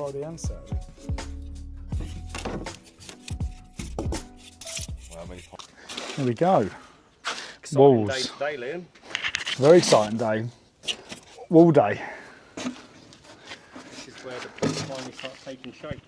Friday and Saturday. There we go. Exciting Walls. day today, Liam. Very exciting day. Wall day. This is where the place finally starts taking shape.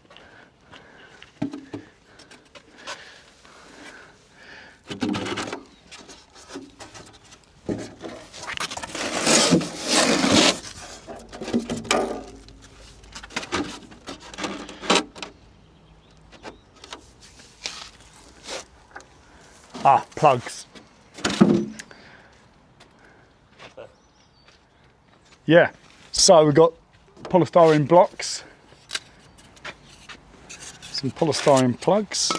Ah, plugs. Yeah, so we've got polystyrene blocks, some polystyrene plugs.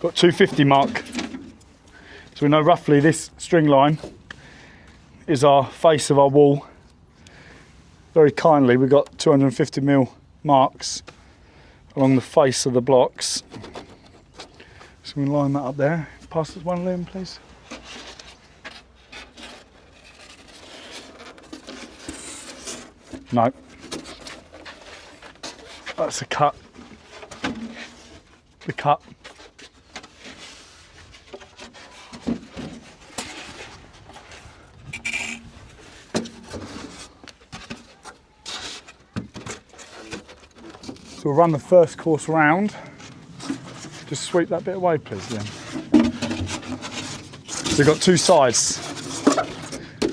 Got 250 mark, so we know roughly this string line is our face of our wall. Very kindly we've got 250mm marks along the face of the blocks, so we line that up there. Pass us one, Liam, please. No, that's a cut. The cut. So we'll run the first course round. Just sweep that bit away, please, Liam. So we've got two sides.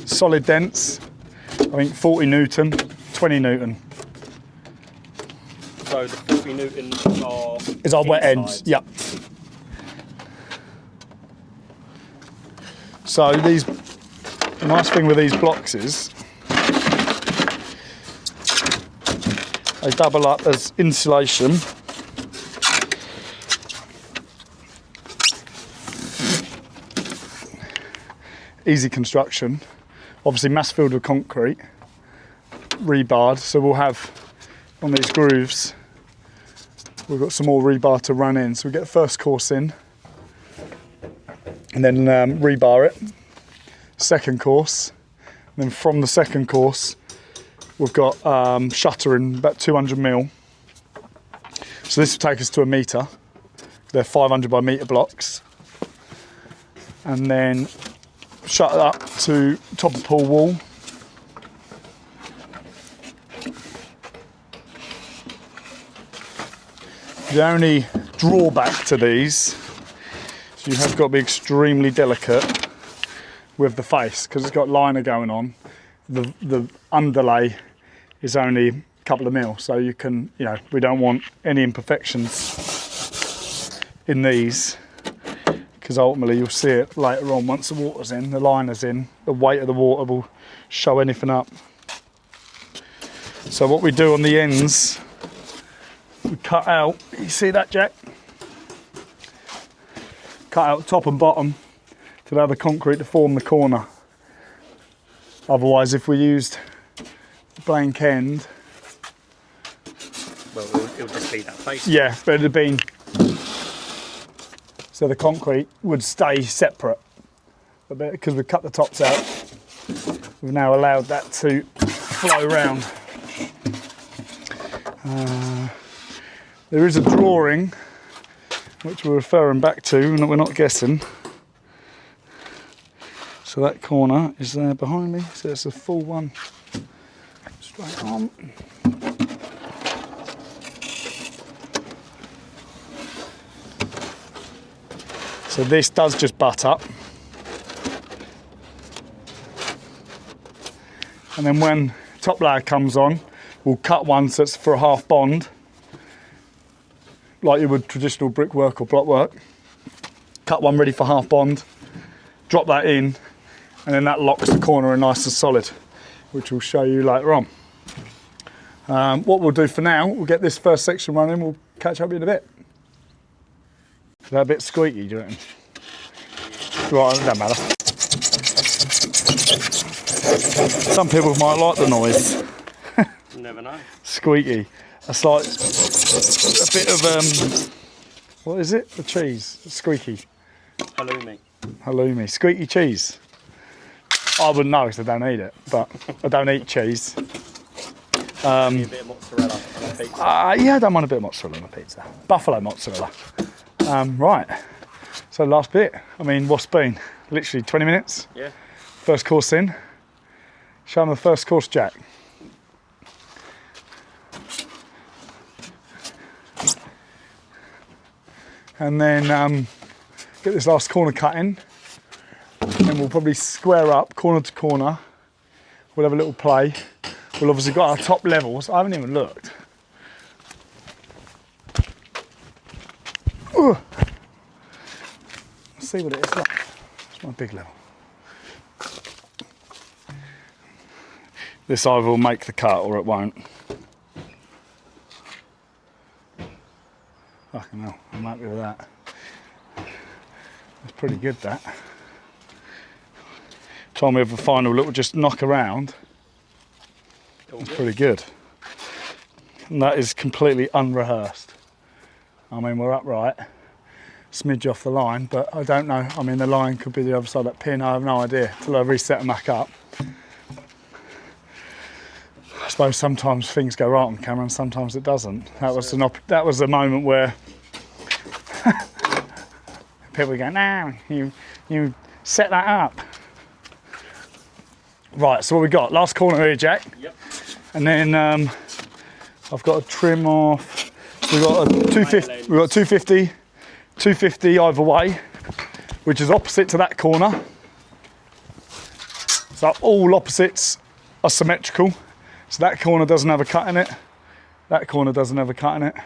Solid dense, I think 40 Newton, 20 Newton. So the 40 Newton is our wet end, yep. So the nice thing with these blocks is they double up as insulation. Easy construction. Obviously mass filled with concrete, rebarred, so we'll have on these grooves, we've got some more rebar to run in. So we get the first course in and then rebar it. Second course, and then from the second course we've got shuttering about 200mm. So this will take us to a metre. They're 500 by metre blocks. And then shut it up to top of pool wall. The only drawback to these is you have got to be extremely delicate with the face because it's got liner going on. The underlay is only a couple of mil, so you can, we don't want any imperfections in these because ultimately you'll see it later on once the water's in, the liner's in, the weight of the water will show anything up. So what we do on the ends, we cut out, you see that, Jack? Cut out top and bottom to allow the concrete to form the corner. Otherwise, if we used the blank end, well, it'll just be that face. Yeah, but it'd have been, so the concrete would stay separate. But because we've cut the tops out, we've now allowed that to flow round. There is a drawing which we're referring back to and we're not guessing. So that corner is there behind me, so it's a full one straight on. So this does just butt up. And then when top layer comes on, we'll cut one so it's for a half bond, like you would traditional brickwork or blockwork. Cut one ready for half bond, drop that in, and then that locks the corner in nice and solid, which we'll show you later on. What we'll do for now, we'll get this first section running, we'll catch up with you in a bit. Is that a bit squeaky, do you reckon? Right, it doesn't matter. Some people might like the noise. Never know. Squeaky. That's like a bit of, what is it? The cheese, squeaky. Halloumi, squeaky cheese. I wouldn't know because I don't eat it, but I don't eat cheese. A bit of mozzarella on a pizza. Yeah, I don't mind a bit of mozzarella on a pizza. Buffalo mozzarella. Right, so last bit. I mean, what's been? Literally 20 minutes? Yeah. First course in. Show them the first course, Jack. And then get this last corner cut in. And then we'll probably square up corner to corner. We'll have a little play. We'll obviously got our top levels. I haven't even looked. Ooh. Let's see what it is like. It's my big level. This either will make the cut or it won't. Fucking hell, I'm happy with that. That's pretty good, that. Time we have a final little just knock around. That's pretty good. And that is completely unrehearsed. I mean, we're upright, smidge off the line, but I don't know. I mean, the line could be the other side of that pin. I have no idea till I reset them back up. I suppose sometimes things go right on camera and sometimes it doesn't. That was a moment where people were going, "No, you set that up." Right, so what we got? Last corner here, Jack. Yep. And then I've got to trim off. We've got a 250. We've got 250 either way, which is opposite to that corner. So all opposites are symmetrical. So that corner doesn't have a cut in it. That corner doesn't have a cut in it.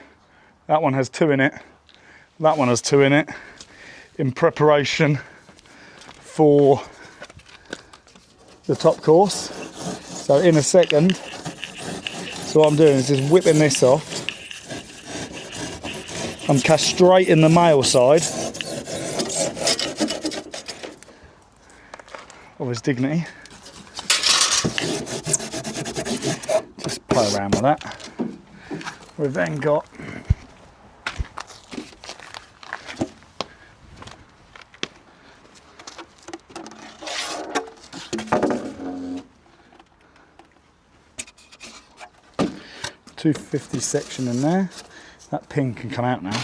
That one has 2 in it. That one has 2 in it. In preparation for the top course. So in a second, so what I'm doing is just whipping this off. I'm castrating the male side of his dignity. Just play around with that. We've then got .250 section in there. That pin can come out now.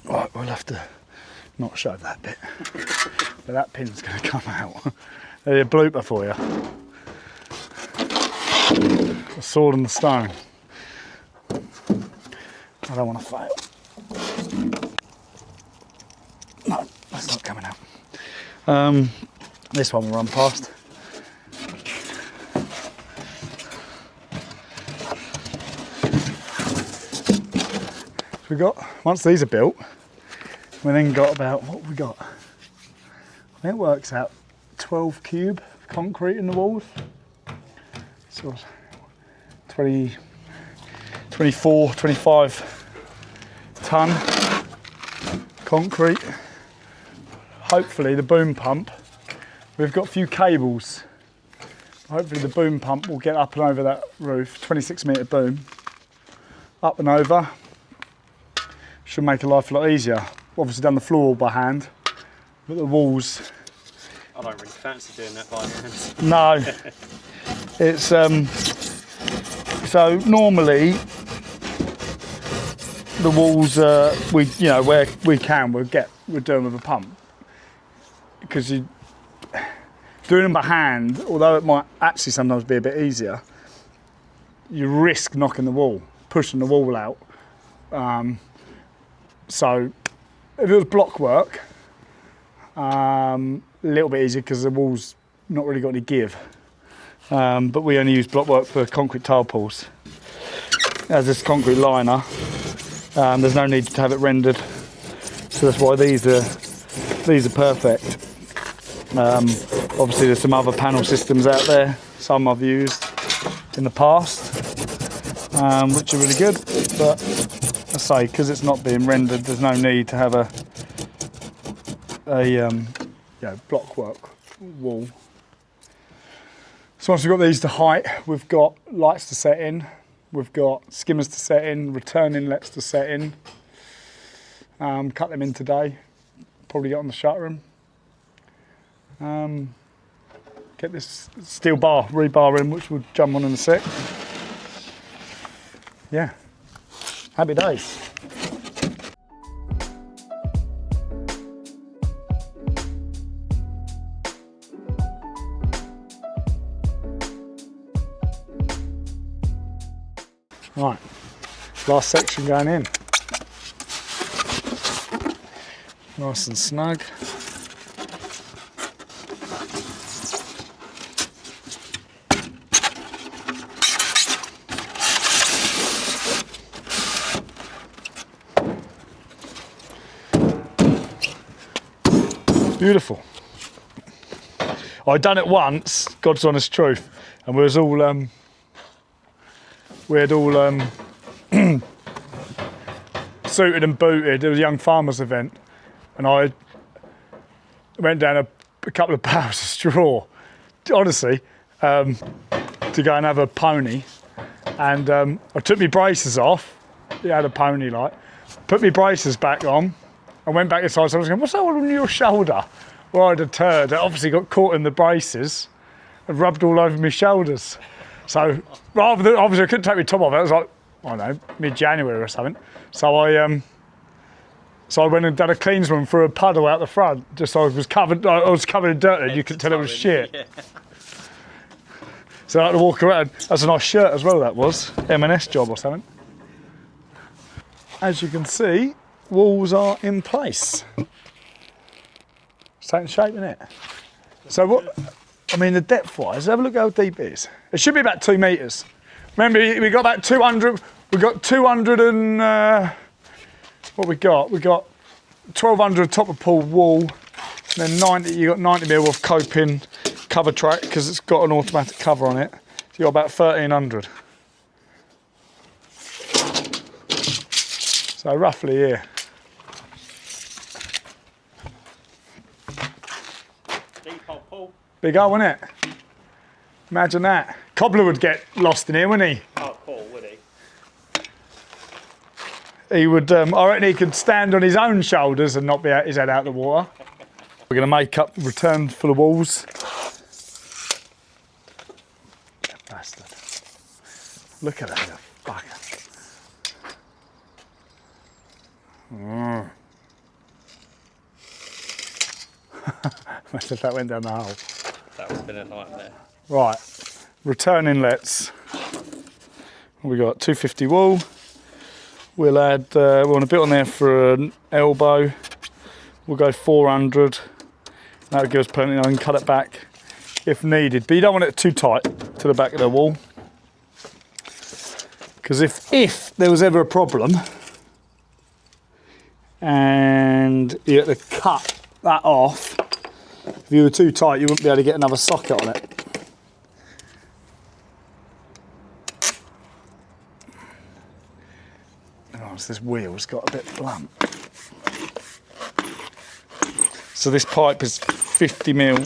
Right, we'll have to not show that bit, but that pin's going to come out. There's a blooper for you. The sword and the stone. I don't want to fail. No, that's not coming out. This one will run past. So we got, once these are built, we then got about, what have we got? I think it works out 12 cube concrete in the walls. So 20, 24, 25 ton concrete. Hopefully the boom pump, we've got a few cables. Hopefully the boom pump will get up and over that roof, 26 metre boom. Up and over, should make life a lot easier. Obviously done the floor by hand, but the walls. I don't really fancy doing that by hand. No, it's so normally the walls where we can we're doing with a pump, because you doing them by hand, although it might actually sometimes be a bit easier, you risk knocking the wall, pushing the wall out. So if it was block work, a little bit easier because the wall's not really got any give. But we only use block work for concrete tile pools. As this concrete liner, there's no need to have it rendered. So that's why these are perfect. Obviously there's some other panel systems out there, some I've used in the past, which are really good, but I say, because it's not being rendered, there's no need to have a blockwork wall. So once we've got these to height, we've got lights to set in, we've got skimmers to set in, return inlets to set in. Cut them in today, probably get on the shuttering. Get this steel bar, rebar in, which we'll jump on in a sec. Yeah, happy days. Right, last section going in. Nice and snug. Beautiful. I'd done it once, God's honest truth, and we was all suited and booted. It was a young farmers event, and I went down a couple of barrels of straw, honestly, to go and have a pony. And I took my braces off. It had a pony light. Put my braces back on. I went back inside. So I was going, "What's that on your shoulder?" Well, I had a turd that obviously got caught in the braces and rubbed all over my shoulders. So rather than, obviously I couldn't take my top off. It was like, I don't know, mid-January or something. So I went and done a cleansman through a puddle out the front, just so I was covered in dirt and you could tell it was shit. Yeah. So I had to walk around. That's a nice shirt as well, that was. M&S job or something. As you can see, walls are in place. It's taking shape, isn't it? So what, I mean, the depth-wise, have a look how deep it is. It should be about 2 metres. Remember, we got about 200, we got 200 and, what we got? We got 1200 top of pool wall, and then 90, you got 90 mil of coping cover track because it's got an automatic cover on it. So you got about 1300. So roughly here. Deep old pool. Big hole, isn't it? Imagine that. Cobbler would get lost in here, wouldn't he? Oh, Paul, would he? He would, I reckon he could stand on his own shoulders and not be his head out of the water. We're going to make up return for the walls. Bastard. Look at that little fucker. Imagine if that went down the hole. That would have been a nightmare. Right, return inlets. We got 250 wool. We'll add, we want a bit on there for an elbow. We'll go 400. That'll give us plenty. I can cut it back if needed, but you don't want it too tight to the back of the wall. Because if there was ever a problem and you had to cut that off, if you were too tight, you wouldn't be able to get another socket on it. This wheel's got a bit blunt. So this pipe is 50 mil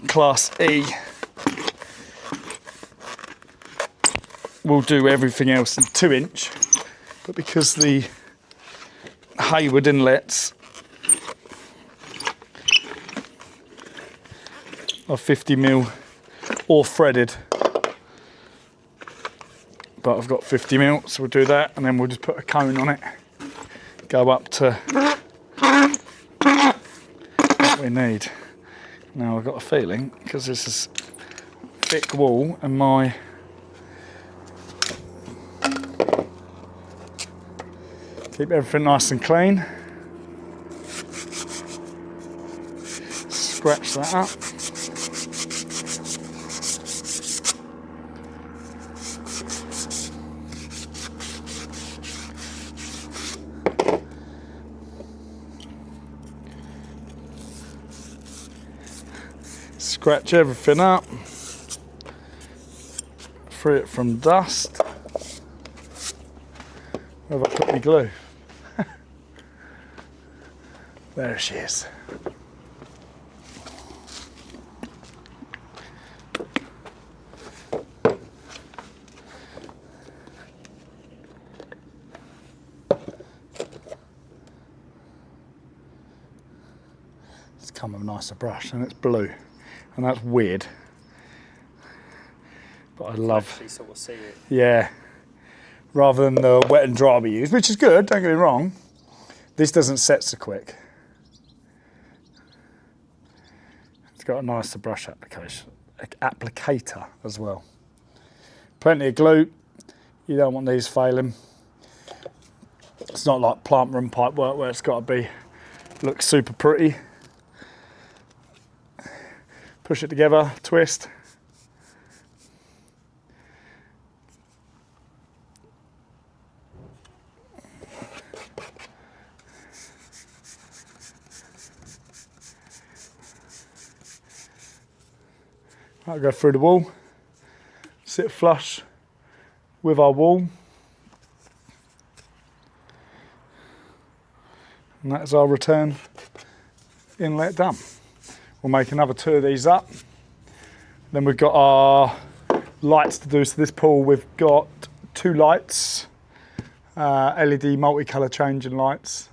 class E. We'll do everything else in 2-inch, but because the Hayward inlets are 50 mil or threaded, but I've got 50 mil, so we'll do that, and then we'll just put a cone on it, go up to what we need. Now I've got a feeling, because this is thick wall and my keep everything nice and clean. Scratch that up. Scratch everything up. Free it from dust. Where have I put my glue? There she is. It's come with a nicer brush, and it's blue, and that's weird. But I love. Actually sort of see it. Yeah. Rather than the wet and dry we use, which is good. Don't get me wrong. This doesn't set so quick. It's got a nicer brush applicator as well. Plenty of glue. You don't want these failing. It's not like plant room pipe work where it's got to look super pretty. Push it together, twist. I'll go through the wall, sit flush with our wall, and that's our return inlet done. We'll make another 2 of these up. Then we've got our lights to do. So this pool, we've got 2 lights, LED multicolour changing lights.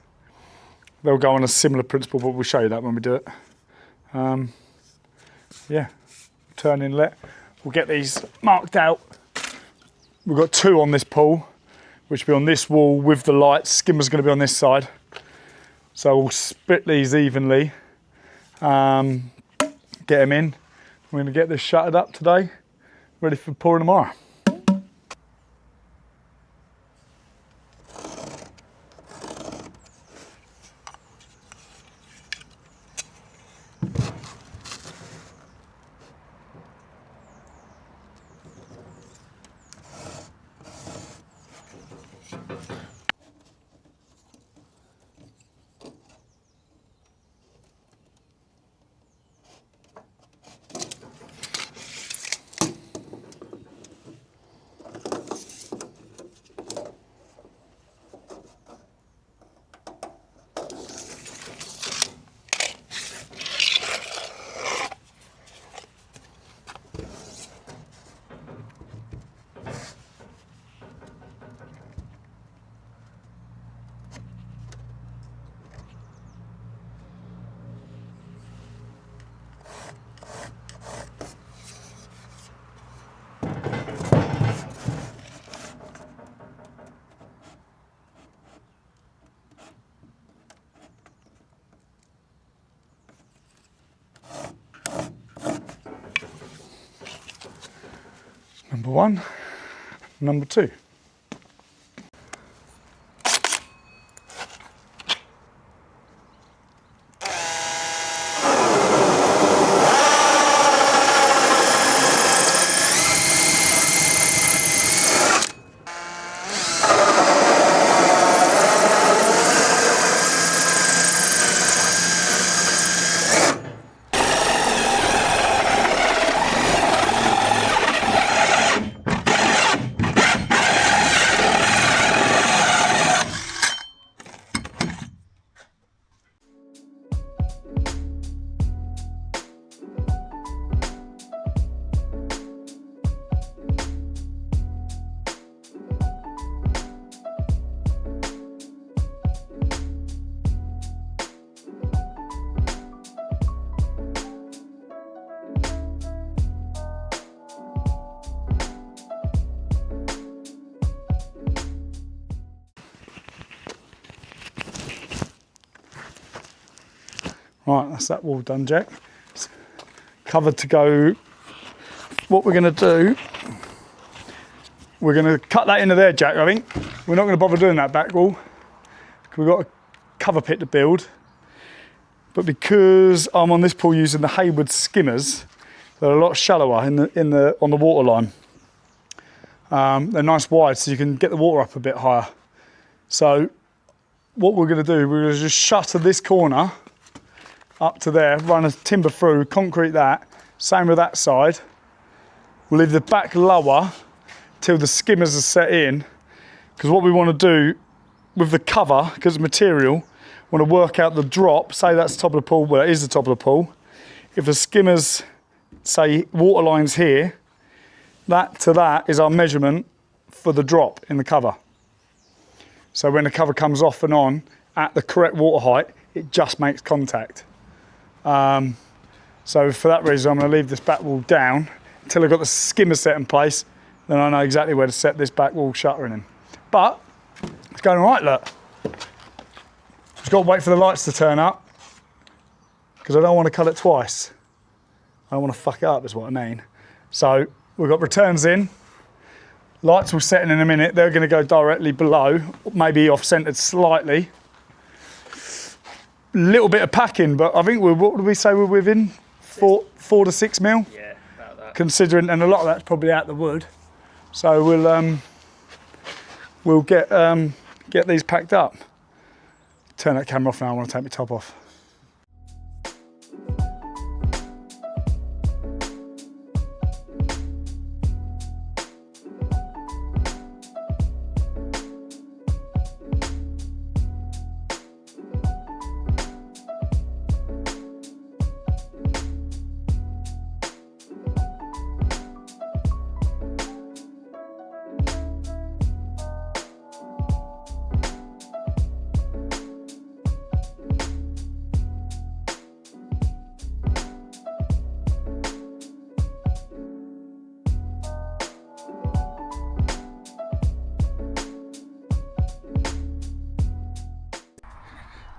They'll go on a similar principle, but we'll show you that when we do it. Yeah. Turn inlet. We'll get these marked out. We've got 2 on this pool, which will be on this wall with the lights. Skimmer's going to be on this side. So we'll split these evenly, get them in. We're going to get this shuttered up today, ready for pouring tomorrow. Number 1, number 2. Right, that's that wall done, Jack. It's covered to go. What we're going to do, we're going to cut that into there, Jack, I think. We're not going to bother doing that back wall. We've got a cover pit to build. But because I'm on this pool using the Hayward skimmers, they're a lot shallower on the water line. They're nice wide, so you can get the water up a bit higher. So what we're going to do, we're going to just shutter this corner up to there, run a timber through, concrete that, Same with that side. We'll leave the back lower till the skimmers are set in, because what we want to do with the cover, because of material, want to work out the drop. Say that's the top of the pool, well, it is the top of the pool. If the skimmers, say water line's here, that to that is our measurement for the drop in the cover. So when the cover comes off and on at the correct water height, it just makes contact. So for that reason, I'm going to leave this back wall down until I've got the skimmer set in place. Then I know exactly where to set this back wall shuttering in. But it's going all right, look. Just got to wait for the lights to turn up, because I don't want to cut it twice. I don't want to fuck it up, is what I mean. So we've got returns in. Lights will set in a minute. They're going to go directly below, maybe off-centered slightly. Little bit of packing, but I think what did we say we're within? 4 to 6 mil? Yeah, about that. Considering, and a lot of that's probably out the wood. So we'll get these packed up. Turn that camera off now, I want to take my top off.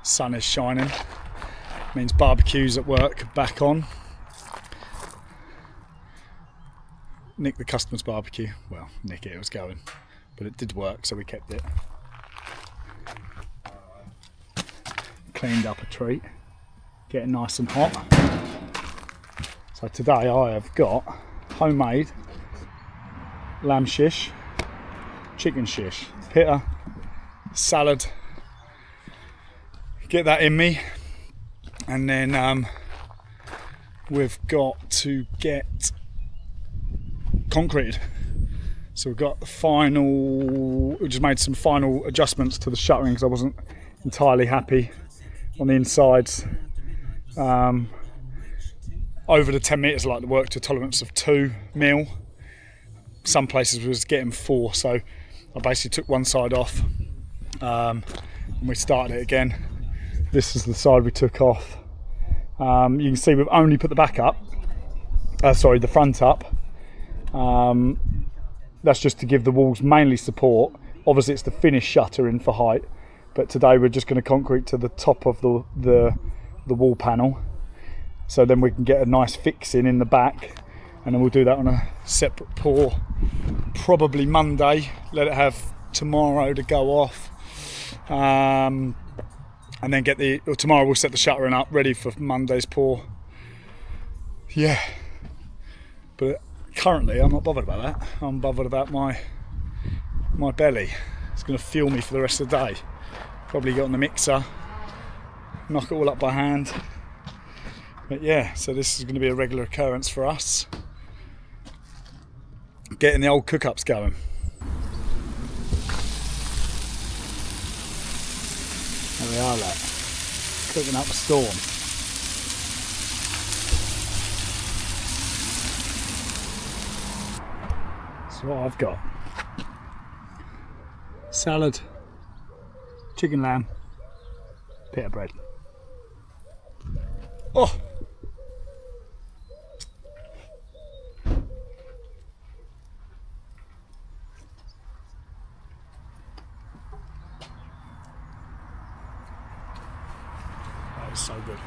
Sun is shining, means barbecues at work back on. Nick the customer's barbecue, well, nick it was going, but it did work, so we kept it. Cleaned up a treat, getting nice and hot. So today I have got homemade lamb shish, chicken shish, pitta, salad. Get that in me, and then we've got to get concreted. So we've got the final, we just made some final adjustments to the shuttering because I wasn't entirely happy on the insides. Over the 10 metres, I like to work to a tolerance of 2 mil. Some places was getting 4, so I basically took one side off and we started it again. This is the side we took off. You can see we've only put the back up, the front up. That's just to give the walls mainly support. Obviously it's the finished shuttering for height, but today we're just going to concrete to the top of the wall panel. So then we can get a nice fixing in the back, and then we'll do that on a separate pour, probably Monday. Let it have tomorrow to go off. And then tomorrow we'll set the shuttering up ready for Monday's pour. Yeah, but currently I'm not bothered about that. I'm bothered about my belly. It's going to fuel me for the rest of the day. Probably get on the mixer, knock it all up by hand. But yeah, so this is going to be a regular occurrence for us. Getting the old cook-ups going. There we are, look. Cooking up a storm. So what I've got: salad, chicken lamb, pita bread. Oh! That is so good.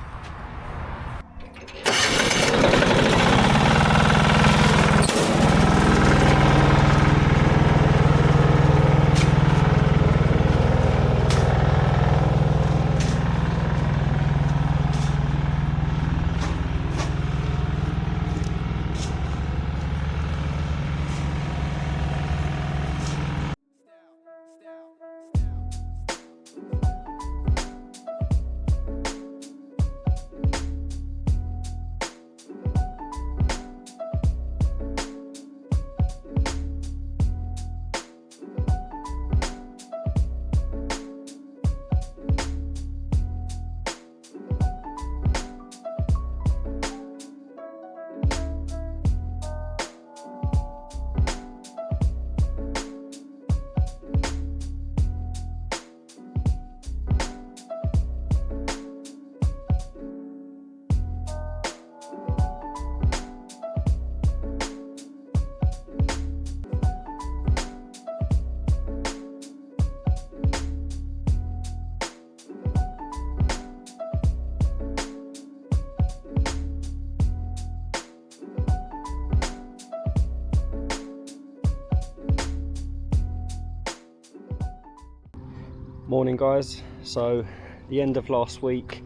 Morning guys, so the end of last week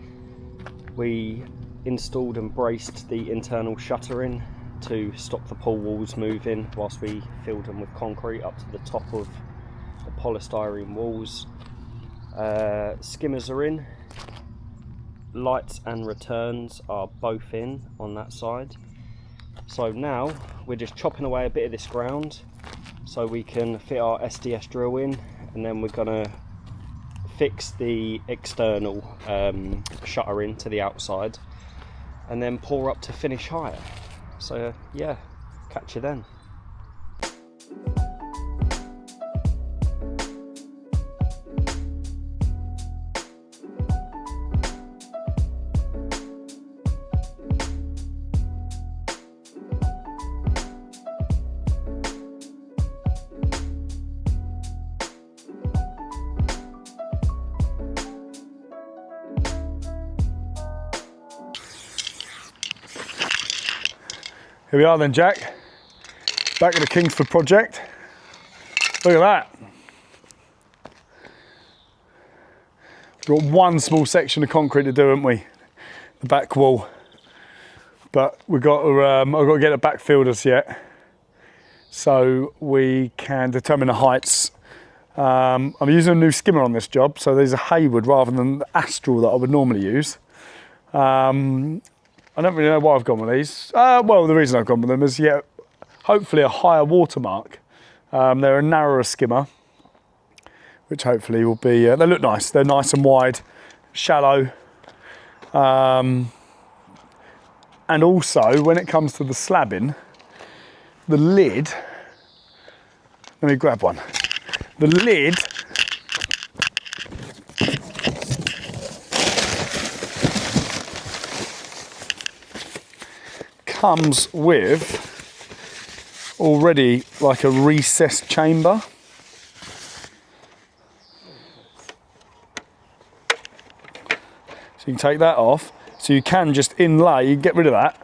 we installed and braced the internal shuttering to stop the pool walls moving whilst we filled them with concrete up to the top of the polystyrene walls. Skimmers are in, lights and returns are both in on that side. So now we're just chopping away a bit of this ground so we can fit our SDS drill in, and then we're gonna fix the external shuttering to the outside and then pour up to finish higher. So yeah, catch you then. Here we are then, Jack. Back at the Kingsford project. Look at that. We've got one small section of concrete to do, haven't we? The back wall. But we've got to, I've got to get the back fielders yet, so we can determine the heights. I'm using a new skimmer on this job, so these are Hayward rather than the Astral that I would normally use. I don't really know why I've gone with these. Well, the reason I've gone with them is, yeah, hopefully a higher watermark. They're a narrower skimmer, which hopefully will be, they look nice. They're nice and wide, shallow. And also, when it comes to the slabbing, the lid, let me grab one. The lid comes with already like a recessed chamber. So you can take that off. So you can just inlay, you can get rid of that.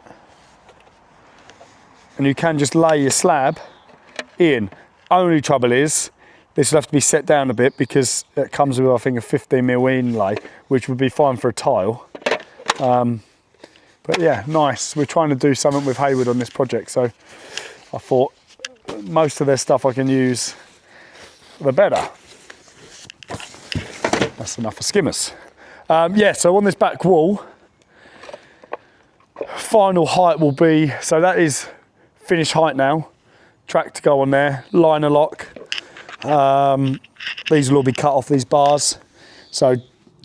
And you can just lay your slab in. Only trouble is, this will have to be set down a bit because it comes with, I think, a 15mm inlay, which would be fine for a tile. But yeah, nice. We're trying to do something with Hayward on this project, so I thought most of their stuff I can use, the better. That's enough for skimmers. Yeah, so on this back wall, final height will be, so that is finished height now. Track to go on there, liner lock. These will all be cut off, these bars. So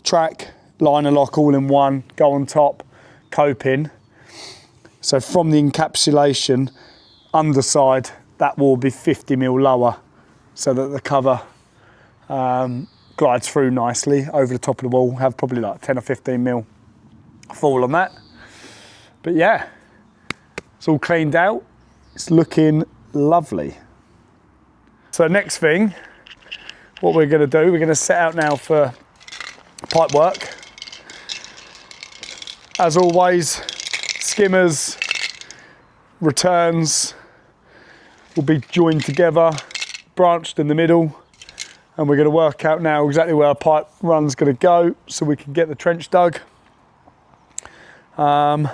track, liner lock all in one, go on top. Coping. So from the encapsulation underside, that will be 50mm lower so that the cover glides through nicely over the top of the wall. Have probably like 10 or 15mm fall on that. But yeah, it's all cleaned out. It's looking lovely. So next thing, what we're going to do, we're going to set out now for pipe work. As always, skimmers, returns will be joined together, branched in the middle, and we're going to work out now exactly where our pipe run's going to go so we can get the trench dug. We'll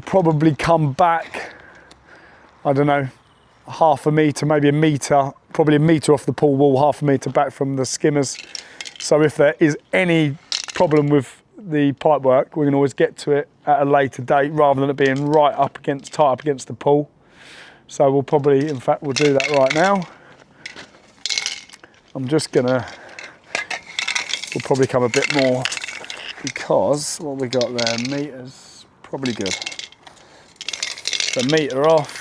probably come back, I don't know, half a metre, maybe a metre, probably a metre off the pool wall, half a metre back from the skimmers. So if there is any problem with the pipe work, we can always get to it at a later date rather than it being right up against, tight up against the pool. So we'll probably, in fact, we'll do that right now. I'm just gonna, we'll probably come a bit more because what we got there, meters, probably good. So meter off.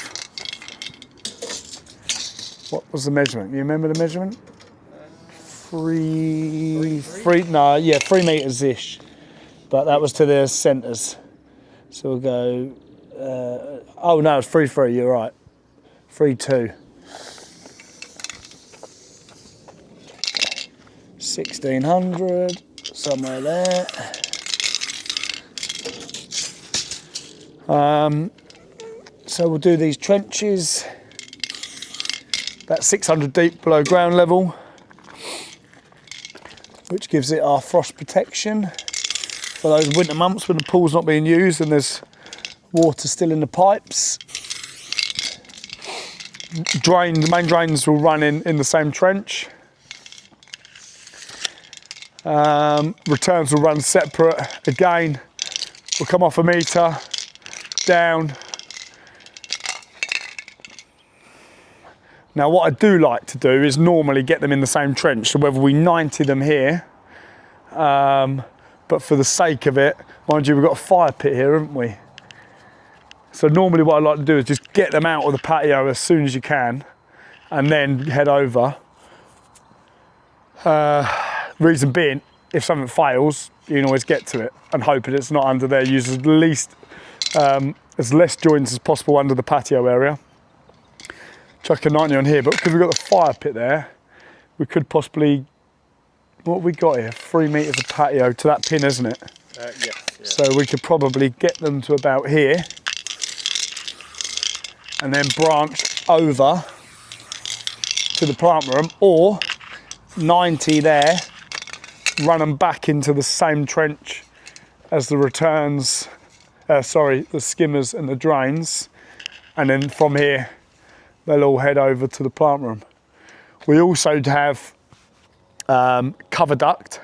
What was the measurement? You remember the measurement? 3 meters-ish. But that was to the centres. So we'll go, oh no, it's 3-3, you're right. 3-2. 1600, somewhere there. So we'll do these trenches, about 600 deep below ground level. which gives it our frost protection for those winter months when the pool's not being used and there's water still in the pipes. The main drains will run in the same trench. Returns will run separate. Again, we'll come off a metre, down. Now what I do like to do is normally get them in the same trench, so whether we 90 them here, but for the sake of it, mind you, we've got a fire pit here, haven't we? So normally what I like to do is just get them out of the patio as soon as you can and then head over. Reason being, if something fails, you can always get to it and hope that it's not under there. Use as less joints as possible under the patio area. Chuck a 90 on here, but because we've got the fire pit there, we could possibly, what have we got here? 3 metres of patio to that pin, isn't it? Yes. Yeah. So we could probably get them to about here and then branch over to the plant room, or 90 there, run them back into the same trench as the returns, the skimmers and the drains, and then from here they'll all head over to the plant room. We also have cover duct,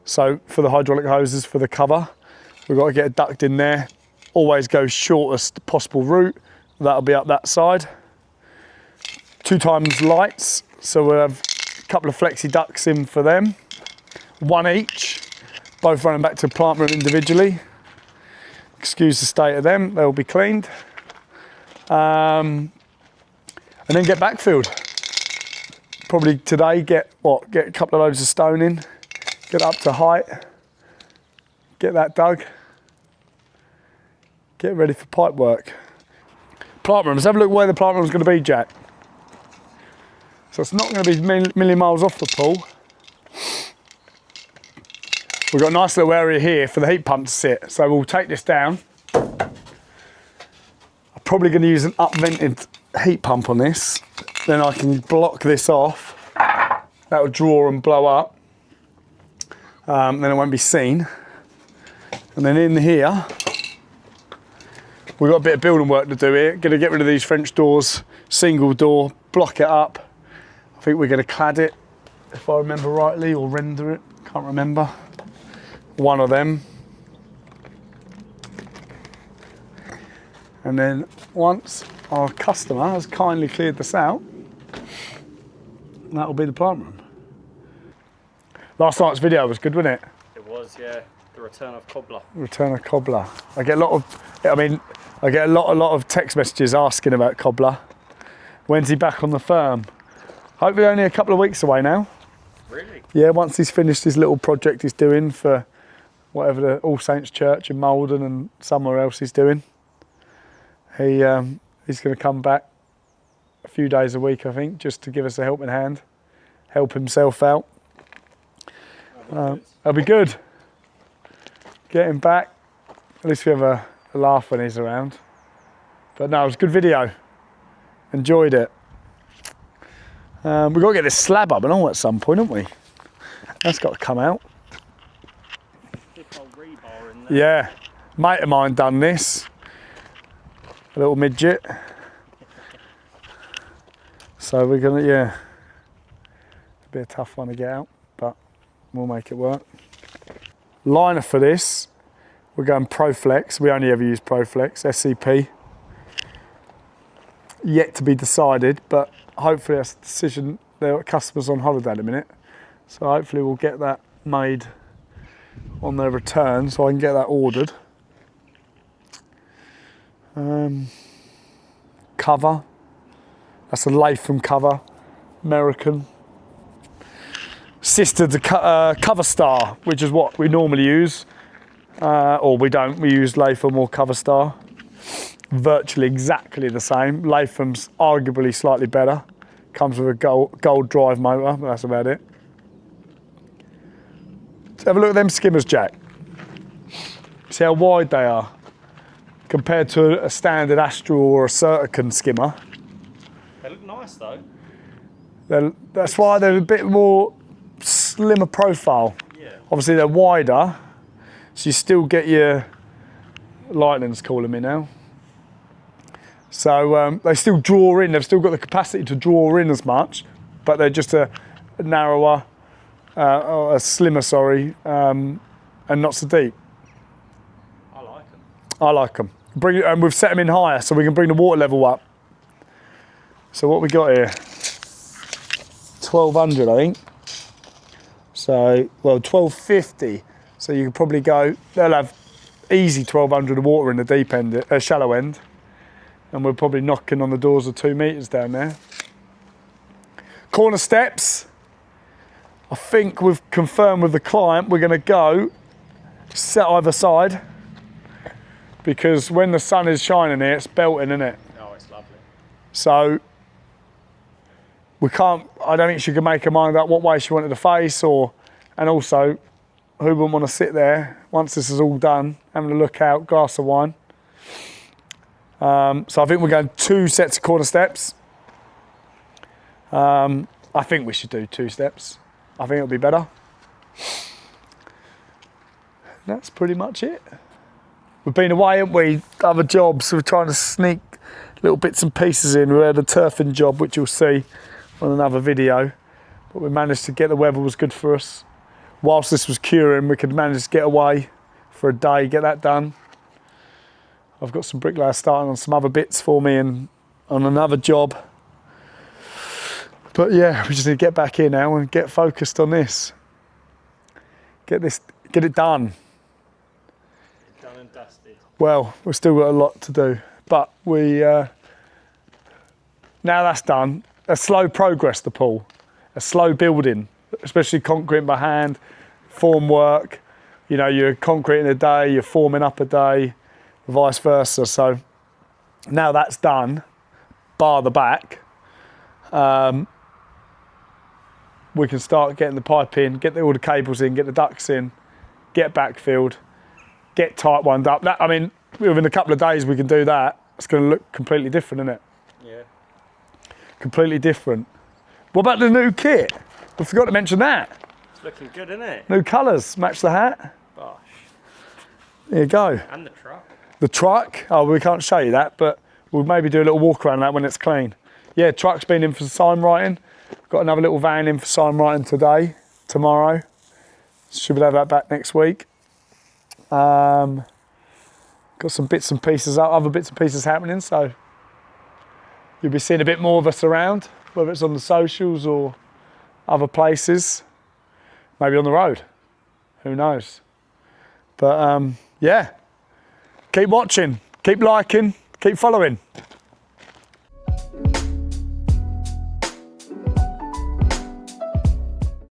so for the hydraulic hoses for the cover, we've got to get a duct in there. Always go shortest possible route. That'll be up that side. 2 times lights, so we'll have a couple of flexi ducts in for them. 1 each, both running back to the plant room individually. Excuse the state of them, they'll be cleaned. And then get backfilled. Probably today get a couple of loads of stone in, get up to height, get that dug, get ready for pipe work. Plant room, let's have a look where the plant room is going to be, Jack. So it's not going to be a million miles off the pool. We've got a nice little area here for the heat pump to sit. So we'll take this down. I'm probably going to use an up-vented heat pump on this. Then I can block this off. That will draw and blow up. Then it won't be seen. And then in here, we've got a bit of building work to do here. Going to get rid of these French doors, single door, block it up. I think we're going to clad it, if I remember rightly, or render it. Can't remember. One of them. And then once our customer has kindly cleared this out, that'll be the plant room. Last night's video was good, wasn't it? It was, yeah. The return of cobbler. Return of cobbler. I get a lot of text messages asking about cobbler. When's he back on the firm? Hopefully only a couple of weeks away now. Really? Yeah, once he's finished his little project he's doing for whatever the All Saints Church in Malden and somewhere else he's doing. He's going to come back a few days a week, I think, just to give us a helping hand, help himself out. That'll be good. Get him back. At least we have a laugh when he's around. But no, it was a good video. Enjoyed it. We've got to get this slab up and all at some point, haven't we? That's got to come out. Rebar in there. Yeah, mate of mine done this. A little midget. So we're gonna, yeah. It's a bit a tough one to get out, but we'll make it work. Liner for this, we're going Proflex. We only ever use Proflex, SCP. Yet to be decided, but hopefully that's a decision. There are customers on holiday in a minute, so hopefully we'll get that made on their return so I can get that ordered. Cover, that's a Latham cover, American. Sister to Cover Star, which is what we normally use, or we don't, we use Latham or Cover Star. Virtually exactly the same. Latham's arguably slightly better. Comes with a gold drive motor, but that's about it. Let's have a look at them skimmers, Jack. See how wide they are compared to a standard Astral or a Certicon skimmer. They look nice though. That's why they're a bit more slimmer profile. Yeah. Obviously they're wider, so you still get your, lightning's calling me now. So they still draw in, they've still got the capacity to draw in as much, but they're just a narrower, or a slimmer, sorry, and not so deep. I like them. I like them. And we've set them in higher so we can bring the water level up. So what we got here? 1200, I think. So, well, 1250. So you could probably go, they'll have easy 1200 of water in the deep end, shallow end. And we're probably knocking on the doors of 2 meters down there. Corner steps. I think we've confirmed with the client we're going to go set either side, because when the sun is shining here, it's belting, isn't it? Oh, it's lovely. So we can't, I don't think she could make her mind up what way she wanted to face, and also who wouldn't want to sit there once this is all done, having a look out, glass of wine. So I think we're going 2 sets of corner steps. I think we should do 2 steps. I think it'll be better. That's pretty much it. We've been away, haven't we? Other jobs, so we're trying to sneak little bits and pieces in. We had a turfing job, which you'll see on another video, but we managed to get, the weather was good for us. Whilst this was curing, we could manage to get away for a day, get that done. I've got some bricklayers starting on some other bits for me and on another job. But yeah, we just need to get back here now and get focused on this. Get it done. Done and dusted. Well, we've still got a lot to do, but now that's done, a slow progress, the pool, a slow building, especially concrete by hand, form work. You know, you're concreting a day, you're forming up a day, vice versa. So now that's done, bar the back, we can start getting the pipe in, get all the cables in, get the ducts in, get backfilled, get tight wound up. I mean, within a couple of days we can do that. It's going to look completely different, isn't it? Yeah. Completely different. What about the new kit? I forgot to mention that. It's looking good, isn't it? New colours, match the hat. Gosh. There you go. And the truck. The truck, oh, we can't show you that, but we'll maybe do a little walk around that when it's clean. Yeah, truck's been in for sign writing. Got another little van in for sign writing today, tomorrow. Should be able to have that back next week. Got some bits and pieces, other bits and pieces happening, so you'll be seeing a bit more of us around, whether it's on the socials or other places, maybe on the road, who knows. But yeah, keep watching, keep liking, keep following.